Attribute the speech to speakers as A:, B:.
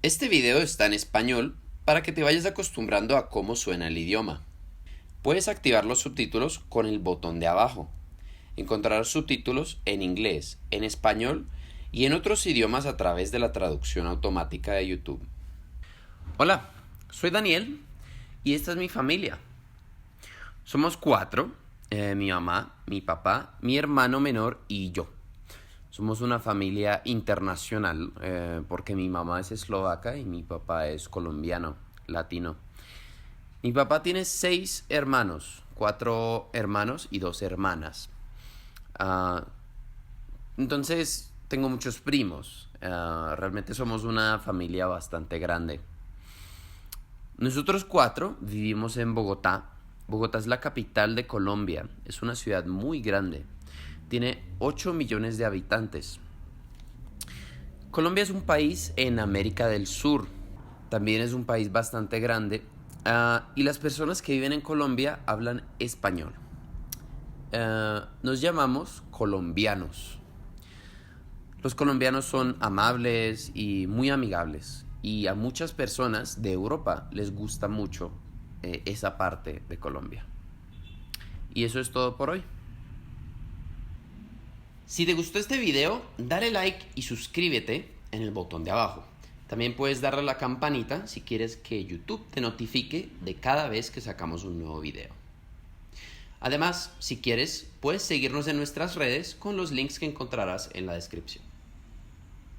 A: Este video está en español para que te vayas acostumbrando a cómo suena el idioma. Puedes activar los subtítulos con el botón de abajo. Encontrarás subtítulos en inglés, en español y en otros idiomas a través de la traducción automática de YouTube. Hola, soy Daniel y esta es mi familia. Somos cuatro, mi mamá, mi papá, mi hermano menor y yo. Somos una familia internacional porque mi mamá es eslovaca y mi papá es colombiano, latino. Mi papá tiene 6 hermanos, 4 hermanos y 2 hermanas. Ah, entonces tengo muchos primos. Realmente somos una familia bastante grande. Nosotros 4 vivimos en Bogotá. Bogotá es la capital de Colombia. Es una ciudad muy grande. Tiene 8 millones de habitantes. Colombia es un país en América del Sur. También es un país bastante grande. Y las personas que viven en Colombia hablan español. Nos llamamos colombianos. Los colombianos son amables y muy amigables. Y a muchas personas de Europa les gusta mucho esa parte de Colombia. Y eso es todo por hoy. Si te gustó este video, dale like y suscríbete en el botón de abajo. También puedes darle a la campanita si quieres que YouTube te notifique de cada vez que sacamos un nuevo video. Además, si quieres, puedes seguirnos en nuestras redes con los links que encontrarás en la descripción.